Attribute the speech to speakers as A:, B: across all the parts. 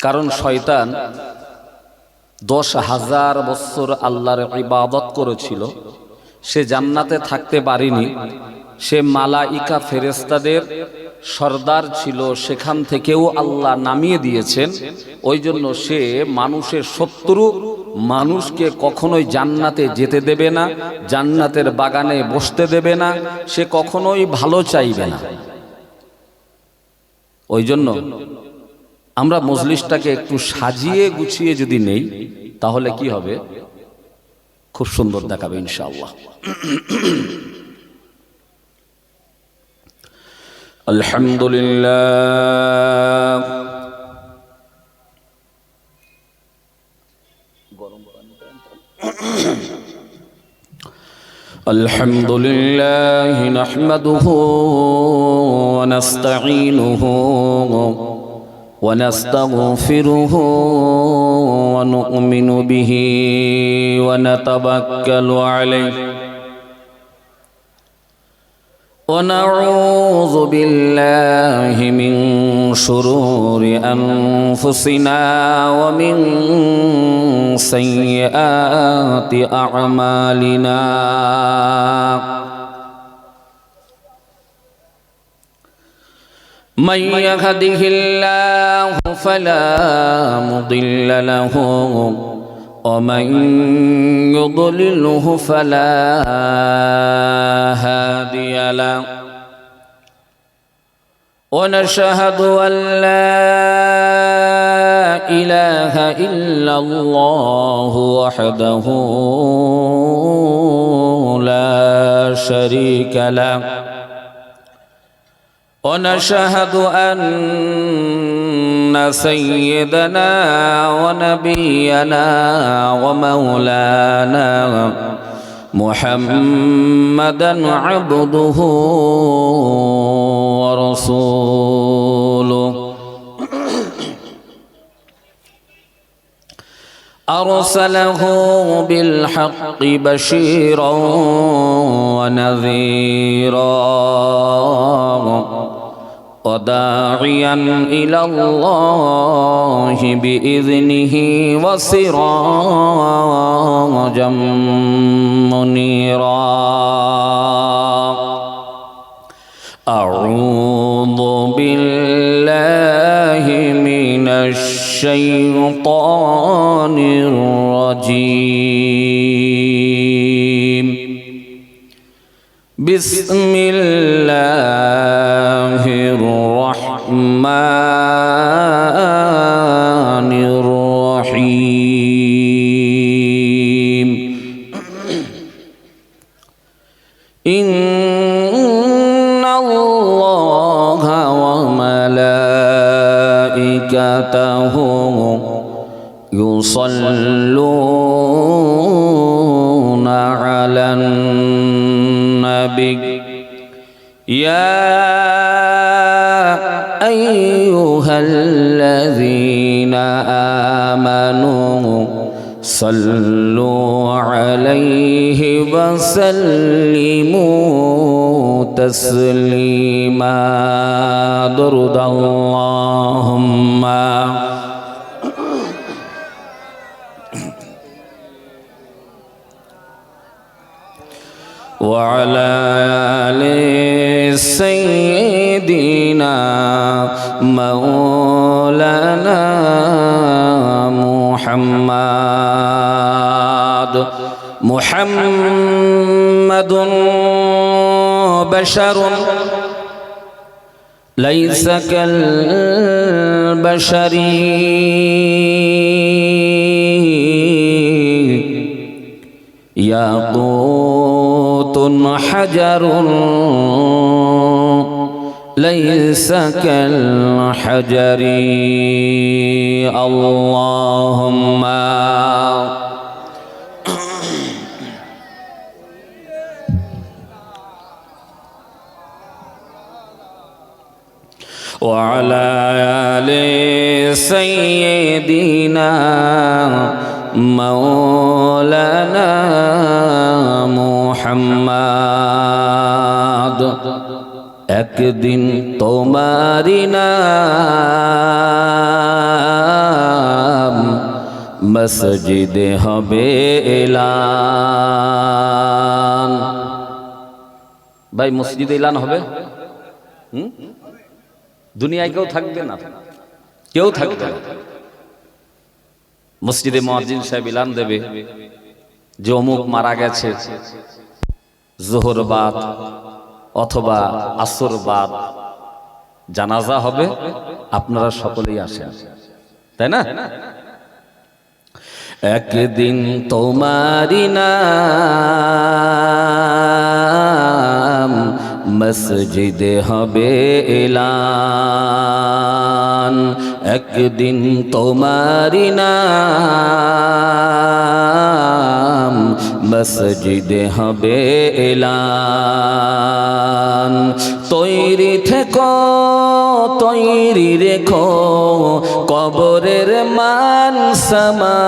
A: কারণ শয়তান 10,000 বছর আল্লাহর ইবাদত করেছিল, সে জান্নাতে থাকতে পারেনি। সে মালাইকা ফেরেশতাদের সর্দার ছিল, সেখান থেকেও আল্লাহ নামিয়ে দিয়েছেন। ওই জন্য সে মানুষের শত্রু, মানুষকে কখনোই জান্নাতে যেতে দেবে না, জান্নাতের বাগানে বসতে দেবে না, সে কখনোই ভালো চাইবে না। ওই জন্য আমরা মজলিসটাকে একটু সাজিয়ে গুছিয়ে যদি নেই, তাহলে কি হবে? খুব সুন্দর দেখাবে ইনশাআল্লাহ। আলহামদুলিল্লাহ, আলহামদুলিল্লাহ নাহমাদুহু ওয়া নাস্তাঈনুহু ونستغفره ونؤمن به ونتوكل عليه ونعوذ بالله من شرور أنفسنا ومن سيئات أعمالنا من يهده الله فلا مضل له ومن يضلله فلا هادي له ونشهد أن لا إله إلا الله وحده لا شريك له ونشهد أن سيدنا ونبينا ومولانا محمدا عبده ورسوله أرسله بالحق بشيرا ونذيرا وداعيا إلى الله بإذنه وسراجا منيرا أعوذ بالله من الشيطان الرجيم بسم الله الرحمن الرحيم إن الله وملائكته يصلون على النبي يا أيها الذين آمنوا صلوا عليه وسلموا تسليما درد اللهم وعلى آل سيدنا مولانا محمد بشر ليس كالبشر ياقوت حجر ليس كالحجر اللهم وعلى آل سيدنا مولانا محمد একদিন তোমারি নাম মসজিদে হবে এলান। ভাই মসজিদে এলান হবে? দুনিয়ায় কেউ থাকবে না, কেউ থাকবে না। মসজিদে মুয়াজ্জিন সাহেব এলান দেবে যে অমুক মারা গেছে, জোহর বাদ অথবা আসর বাদ জানাজা হবে, আপনারা সকলেই আসেন, তাই না? একদিন তোমারি নাম মসজিদে হবে এলান। একদিন তোমারি নাম মসজিদে হবে এলান। তৈরি থেকো, তৈরি রেখো কবরের মান সামান।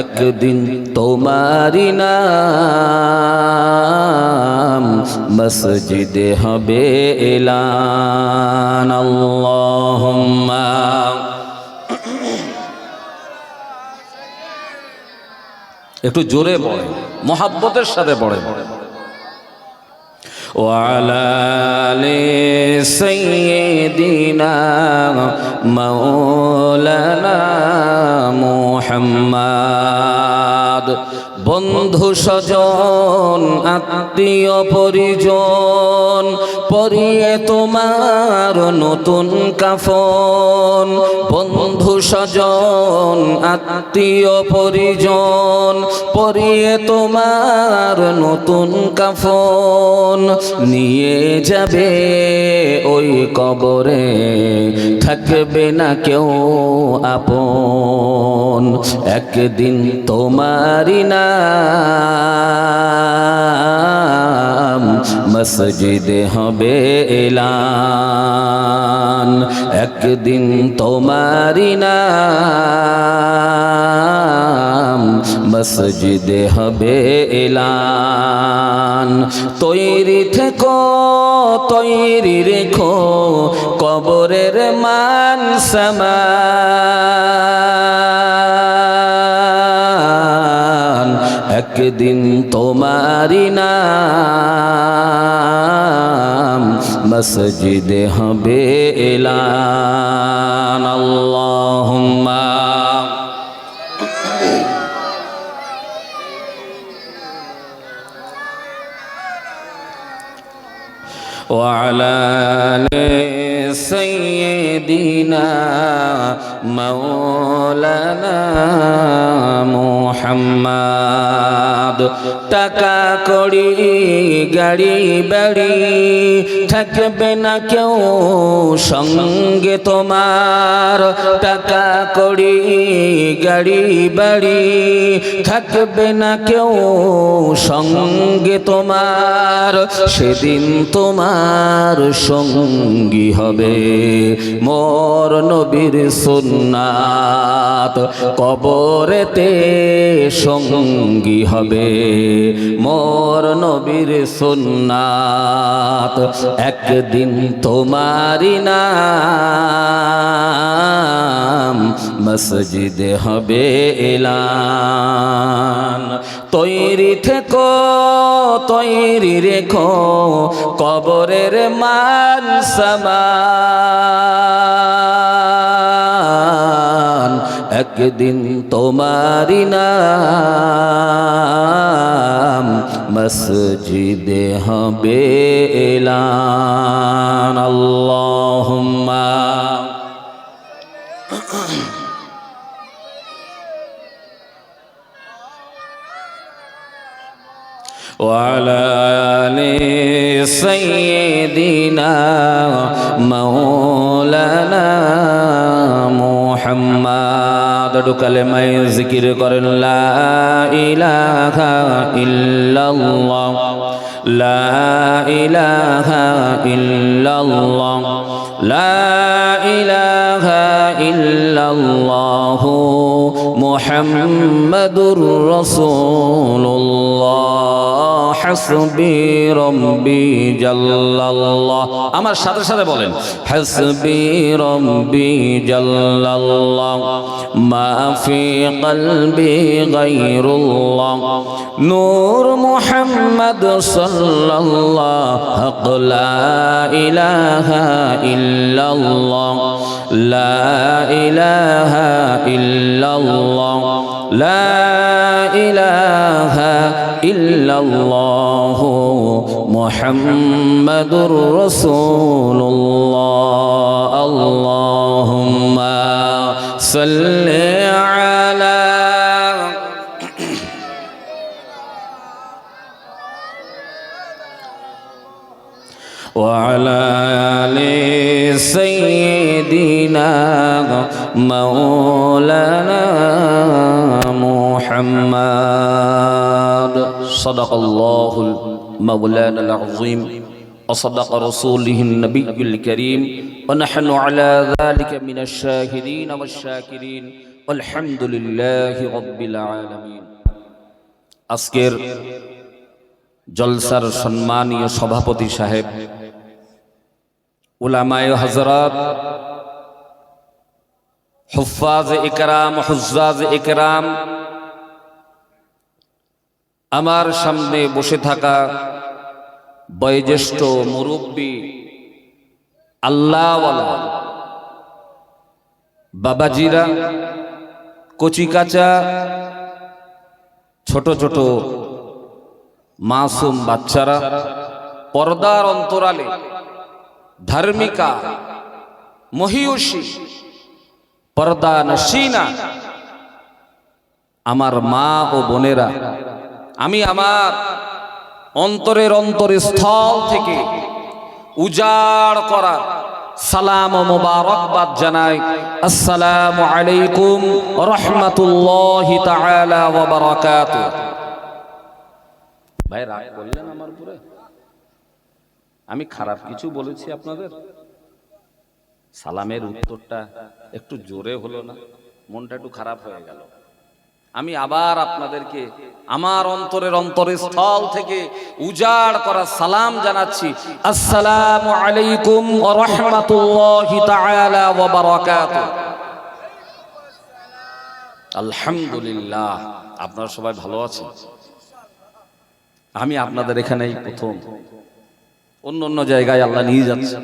A: একদিন তোমারি নাম মসজিদে হবে এলান। আল্লাহুম্মা একটু জোরে পড়ে, মোহাব্বতের সাথে পড়ে। ওয়ালা আলি সাইয়্যিদিনা মাওলানা মুহাম্মদ। বন্ধু স্বজন আত্মীয় পরিজন পরিয়ে তোমার নতুন কাফন। বন্ধু স্বজন আত্মীয় পরিজন পরিয়ে তোমার নতুন কাফন। নিয়ে যাবে ওই কবরে, থাকবে না কেউ আপন। একদিন তোমারি নাম মসজিদে হবে এলান। একদিন তোমারি নাম মসজিদে হবে এলান। তৈরি থেকো, তৈরি রেখো কবরের মান সামান। একদিন তোমারি নাম মসজিদে হবে এলান। আল্লাহুম্মা وعلى آل سيدنا مولانا محمد। টাকা কড়ি গাড়ি বাড়ি থাকবে না কেউ সঙ্গে তোমার। টাকা কড়ি গাড়ি বাড়ি থাকবে না কেউ সঙ্গে তোমার। সেদিন তোমার সঙ্গী হবে মোর নবীর সুন্নাত। কবরেতে সঙ্গী হবে মোর নবীর সুন্নাত। একদিন তোমারি নাম মসজিদে হবে এলান। তৈরি থেকো, তৈরি রেখো কবরের মান সামান। একদিন তোমারি নাম মসজিদে হবে এলান। আল্লাহুম্মা وعلى آل سيدنا مولانا محمد। একটু কালেমায়ে জিকির করেন, লা ইলাহা ইল্লাল্লাহ, লা ইলাহা ইল্লাল্লাহ, লা ইলাহা ইল্লাল্লাহু মুহাম্মাদুর রাসূলুল্লাহ হাসবি রব্বি জাল্লাল্লাহ। আমার সাথে সাথে বলেন হাসবি রব্বি জাল্লাল্লাহ মা ফি কলবি গায়রুল্লাহ নূর মুহাম্মদ সাল্লাল্লাহু লা ইলাহা ইল্লাল্লাহ লা ইলাহা ইল্লাল্লাহ লা ইলাহা ইল্লাল্লাহ মুহাম্মাদুর রাসূলুল্লাহ। আল্লাহুম্মা সাল্লি আলা وعلى آل سيدنا مولانا محمد صدق الله مولانا العظيم وصدق رسوله النبي الكريم ونحن على ذلك من الشاهدين والشاكرين والحمد لله رب العالمين। আজকের জলসার সম্মানীয় সভাপতি সাহেব, উলামায়ে হযরত, হুফাজ-এ ইকরাম, হুজ্জাজ-এ ইকরাম, আমার সামনে বসে থাকা বয়োজ্যেষ্ঠ মুরব্বী আল্লাহওয়ালা বাবাজিরা, কচিকাচা, ছোট ছোট মাসুম বাচ্চারা, পর্দার অন্তরালে ধার্মিকা মহিয়সী পর্দা নশীনা আমার মা ও বোনেরা, আমি আমার অন্তরের অন্তরস্থল থেকে উজাড় করা সালাম ও মোবারকবাদ জানাই। আসসালামু আলাইকুম ওয়া রাহমাতুল্লাহি তাআলা ওয়া বারাকাতুহু। ভাই রাগ করলেন আমার উপরে? আমি খারাপ কিছু বলেছি আপনাদের? সালামের উত্তরটা একটু জোরে হলো না? মনটা একটু খারাপ হয়ে গেল। আমি আবার আপনাদেরকে আমার অন্তরের অন্তরস্থল থেকে উজাড় করা সালাম জানাচ্ছি। আসসালামু আলাইকুম ওয়া রাহমাতুল্লাহি তাআলা ওয়া বারাকাতুহু। আলহামদুলিল্লাহ, আপনারা সবাই ভালো আছেন? আমি আপনাদের এখানেই প্রথম, অন্য অন্য জায়গায় আল্লাহ নিয়ে যাচ্ছে।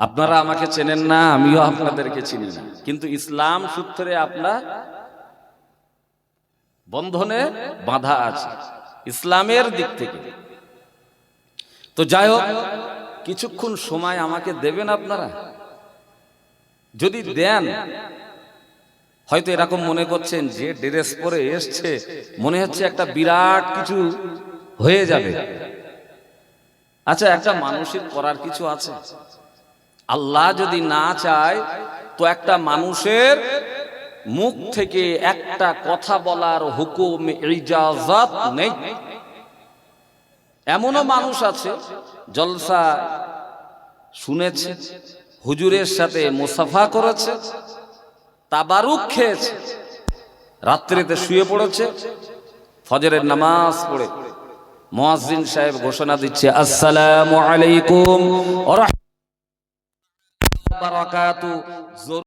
A: আপনারা আমাকে চেনেন না, আমিও আপনাদেরকে চিনি না, কিন্তু ইসলাম সূত্রে আপনার বন্ধনে বাঁধা আছে ইসলামের দিক থেকে। তো যাই হোক, কিছুক্ষণ সময় আমাকে দেবেন আপনারা? যদি দেন, হয়তো এরকম মনে করছেন যে ড্রেস পরে এসছে মনে হচ্ছে একটা বিরাট কিছু হয়ে যাবে। আচ্ছা, একটা মানুষের করার কিছু আছে? আল্লাহ যদি না চায় তো একটা মানুষের মুখ থেকে একটা কথা বলার হুকুম ইজাজত নেই। এমনও মানুষ আছে জলসা শুনেছে, হুজুরের সাথে মুসাফা করেছে, তাবারুক খেয়েছে, রাত্রিতে শুয়ে পড়েছে, ফজরের নামাজ পড়ে মুয়াজ্জিন সাহেব ঘোষণা দিচ্ছে আসসালামু আলাইকুম ওয়া রাহমাতুল্লাহি ওয়া বারাকাতুহু।